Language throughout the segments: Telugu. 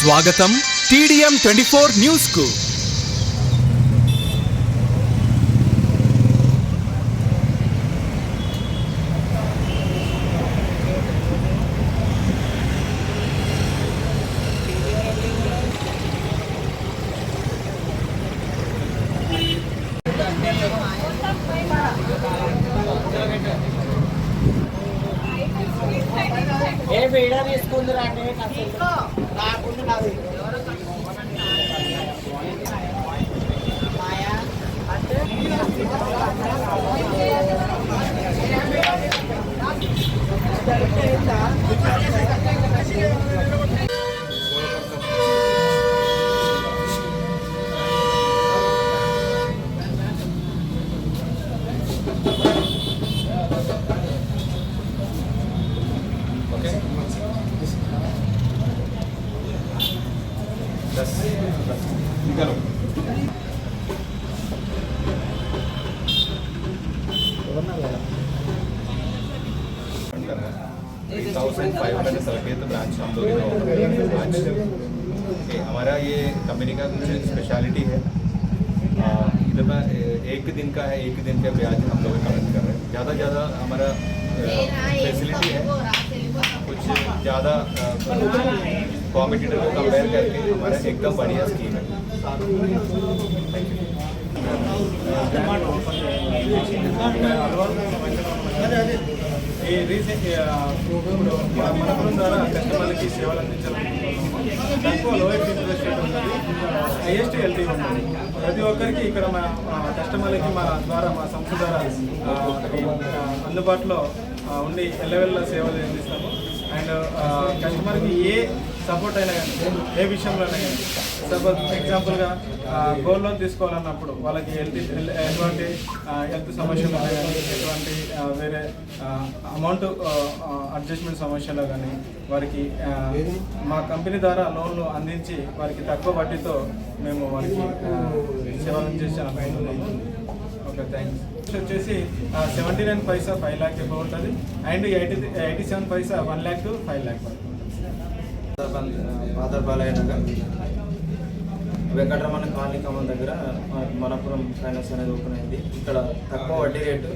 స్వాగతం TDM 24 న్యూస్ కు. ఏ వీడియో తీసుకుందరా అంటే రాకుండా నాది అంటే ब्रांच हम लोग आज हमारा ये कंपनी का कुछ स्पेशलिटी है. इधर में एक दिन का है, एक दिन का ब्याज हम लोग कलेक्ट कर रहे हैं. ज़्यादा हमारा फैसिलिटी है, कुछ ज़्यादा कॉम्पिटिटर को कंपेयर करके हमारा एकदम बढ़िया स्कीम है. ఈ రీసెంట్ ఇప్పుడు మనపురం ద్వారా కస్టమర్లకి సేవలు అందించాలనుకుంటున్నాము. తక్కువ లోయెస్ట్ ఇంట్రెస్ట్ రేట్ ఉంటుంది, హైయెస్ట్ ఎల్టీ ఉంటుంది. ప్రతి ఒక్కరికి ఇక్కడ మా కస్టమర్లకి మా ద్వారా మా సంస్థ ద్వారా అందుబాటులో ఉండి ఎల్లవెల్ల సేవలు అందిస్తాము. అండ్ కస్టమర్కి ఏ సపోర్ట్ అయినా కానీ, ఏ విషయంలోనైనా కానీ, సపోజ్ ఎగ్జాంపుల్గా గోల్డ్ లోన్ తీసుకోవాలన్నప్పుడు వాళ్ళకి ఎటువంటి హెల్త్ సమస్యలు కానీ, ఎటువంటి వేరే అమౌంట్ అడ్జస్ట్మెంట్ సమస్యలో కానీ వారికి మా కంపెనీ ద్వారా లోన్లు అందించి వారికి తక్కువ వడ్డీతో మేము వారికి సేవలు చేసాను. Okay, thanks. వచ్చేసి 79 పైసా 5 lakh ఎక్కువ ఉంటుంది. And 87 Paisa 1 lakh to 5 lakh వరకు. పాతరపాలయ నగర్ వెంకటరమణ కాలనీ కమల్ దగ్గర మనపురం ఫైనాన్స్ అనేది ఓపెన్ అయింది. ఇక్కడ తక్కువ వడ్డీ రేటు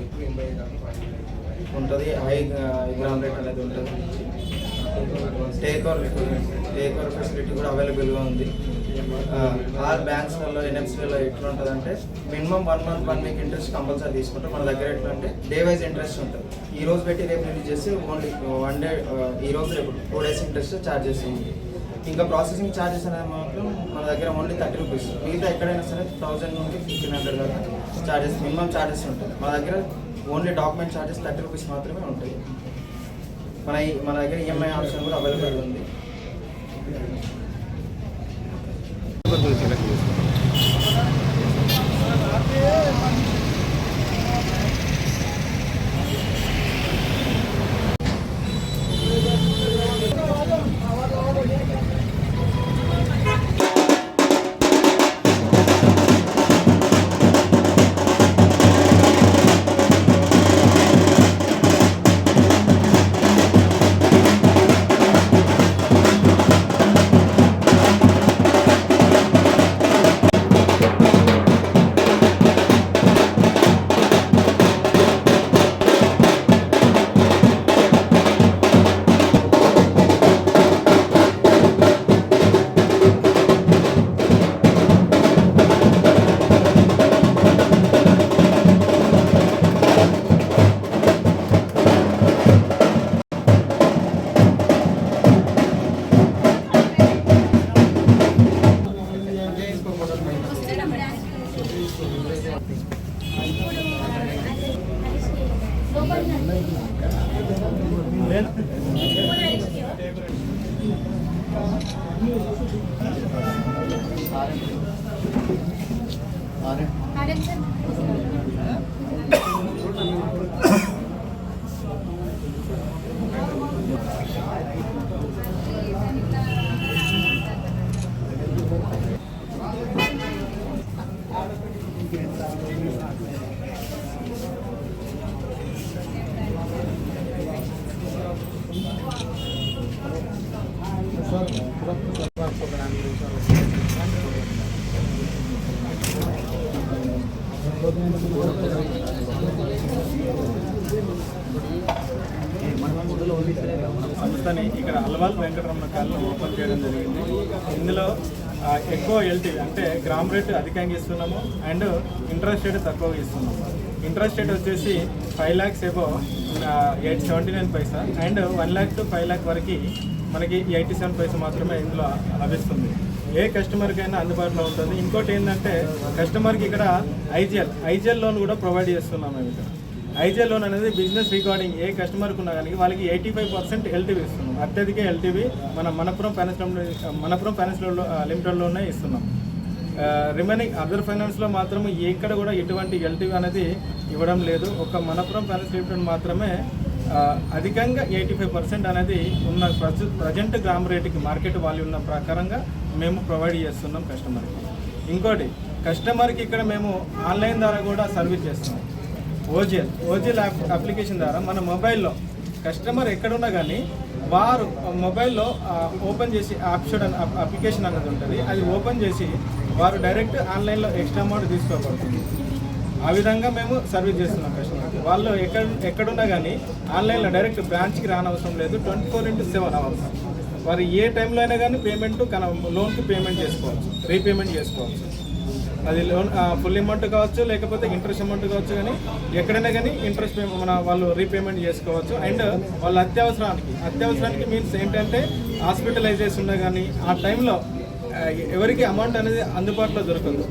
ఉంటుంది, హై గ్రామ్ రేట్ అనేది ఉంటుంది. టేక్ ఓవర్ ఫెసిలిటీ కూడా అవైలబుల్గా ఉంది. ఆల్ బ్యాంక్స్లలో ఎన్ఎఫ్సీలలో ఎట్లా ఉంటుంది అంటే minimum 1 month 1 week interest compulsory తీసుకుంటాం. మన దగ్గర ఎట్లా అంటే డే వైజ్ ఇంట్రెస్ట్ ఉంటుంది. ఈ రోజు పెట్టి రేపు రిలీజ్ చేసి ఓన్లీ 1 day, ఈ రోజు రేపు 2 days ఇంట్రెస్ట్ ఛార్జ్ చేస్తుంది. ఇంకా ప్రాసెసింగ్ ఛార్జెస్ అనేది మాత్రం మన దగ్గర ఓన్లీ 30 rupees. మిగతా ఎక్కడైనా సరే 1000 నుండి 1500 దాకా ఛార్జెస్, మినిమం ఛార్జెస్ ఉంటాయి. మన దగ్గర ఓన్లీ డాక్యుమెంట్ ఛార్జెస్ 30 rupees మాత్రమే ఉంటాయి. మన దగ్గర ఈఎంఐ ఆప్షన్ కూడా అవైలబుల్ ఉంది. Sir, సంస్థని ఇక్కడ అల్వాల్ వెంకటరమణ కాలనీ ఓపెన్ చేయడం జరిగింది. ఇందులో ఎక్కువ ఎల్టీవీ అంటే గ్రామ్ రేట్ అధికంగా ఇస్తున్నాము అండ్ ఇంట్రెస్ట్ రేట్ తక్కువగా ఇస్తున్నాము. ఇంట్రెస్ట్ రేట్ వచ్చేసి 5 lakhs above 879 Paisa and 1 lakh to 5 lakh వరకు మనకి 87 పైసా మాత్రమే ఇందులో లభిస్తుంది. ఏ కస్టమర్కైనా అందుబాటులో ఉంటుంది. ఇంకోటి ఏంటంటే కస్టమర్కి ఇక్కడ ఐజిఎల్ లోన్ కూడా ప్రొవైడ్ చేస్తున్నాము. మేము ఇక్కడ ఐజిఎల్ లోన్ అనేది బిజినెస్ రికార్డింగ్ ఏ కస్టమర్కి ఉన్నా కానీ వాళ్ళకి 85% ఎల్టీవీ ఇస్తున్నాం. అత్యధిక ఎల్టీవీ మన మనపురం ఫైనాన్స్ లిమిటెడ్లోనే ఇస్తున్నాం. రిమైనింగ్ అదర్ ఫైనాన్స్లో మాత్రం ఎక్కడ కూడా ఎటువంటి ఎల్టీవీ అనేది ఇవ్వడం లేదు. ఒక మనపురం ఫైనాన్స్ లిమిటెడ్ మాత్రమే అధికంగా 85% అనేది ఉన్న ప్రజెంట్ గ్రామ్ రేటుకి మార్కెట్ వాల్యూ ఉన్న ప్రకారంగా మేము ప్రొవైడ్ చేస్తున్నాం కస్టమర్కి. ఇంకోటి కస్టమర్కి ఇక్కడ మేము ఆన్లైన్ ద్వారా కూడా సర్వీస్ చేస్తున్నాం. ఓజిఎల్ అప్లికేషన్ ద్వారా మన మొబైల్లో కస్టమర్ ఎక్కడున్నా కానీ వారు మొబైల్లో ఓపెన్ చేసి అప్లికేషన్ అనేది ఉంటుంది. అది ఓపెన్ చేసి వారు డైరెక్ట్ ఆన్లైన్లో ఎక్స్ట్రా అమౌంట్ తీసుకోబడుతుంది. ఆ విధంగా మేము సర్వీస్ చేస్తున్నాం కస్టమర్కి. వాళ్ళు ఎక్కడున్నా కానీ ఆన్లైన్లో డైరెక్ట్ బ్రాంచ్కి రానవసరం లేదు. 24/7 అవర్స్ వారు ఏ టైంలో అయినా కానీ పేమెంట్ లోన్కి పేమెంట్ చేసుకోవచ్చు, రీపేమెంట్ చేసుకోవచ్చు. అది లోన్ ఫుల్ అమౌంట్ కావచ్చు లేకపోతే ఇంట్రెస్ట్ అమౌంట్ కావచ్చు. కానీ ఎక్కడైనా కానీ ఇంట్రెస్ట్ వాళ్ళు రీపేమెంట్ చేసుకోవచ్చు. అండ్ వాళ్ళ అత్యవసరానికి మీన్స్ ఏంటంటే హాస్పిటలైజేషన్ ఉన్నా కానీ ఆ టైంలో ఎవరికి అమౌంట్ అనేది అందుబాటులో దొరకదు.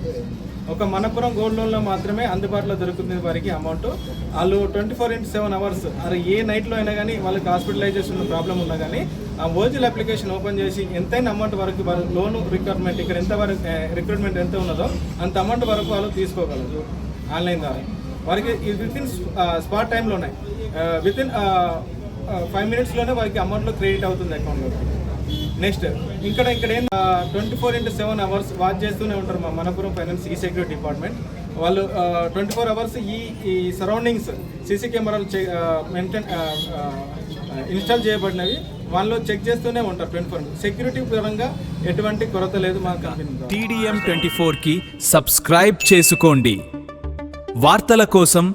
ఒక మనపురం గోల్డ్ లోన్లో మాత్రమే అందుబాటులో దొరుకుతుంది వారికి అమౌంట్. వాళ్ళు 24/7 అవర్స్ అది ఏ నైట్లో అయినా కానీ వాళ్ళకి హాస్పిటలైజేషన్ ప్రాబ్లం ఉన్నా కానీ ఆ ఓజిఎల్ అప్లికేషన్ ఓపెన్ చేసి ఎంతైనా అమౌంట్ వరకు వారు లోన్ రిక్వైర్మెంట్ ఇక్కడ రిక్రూట్మెంట్ ఎంత ఉన్నదో అంత అమౌంట్ వరకు వాళ్ళు తీసుకోగలరు ఆన్లైన్ ద్వారా. వారికి వితిన్ స్పాట్ టైంలోనే వితిన్ 5 minutesలోనే వారికి అమౌంట్లో క్రెడిట్ అవుతుంది అకౌంట్లోకి. నెక్స్ట్ ఇక్కడ ఏం 24/7 అవర్స్ వాచ్ చేస్తూనే ఉంటారు మా మనపురం ఫైనాన్స్ ఈ సెక్యూరిటీ డిపార్ట్మెంట్ వాళ్ళు. 24 hours ఈ సరౌండింగ్స్ సీసీ కెమెరాలు ఇన్స్టాల్ చేయబడినవి వాళ్ళు చెక్ చేస్తూనే ఉంటారు 24. సెక్యూరిటీ పరంగా ఎటువంటి కొరత లేదు మా కంపెనీ. TDM 24కి సబ్స్క్రైబ్ చేసుకోండి. వార్తల కోసం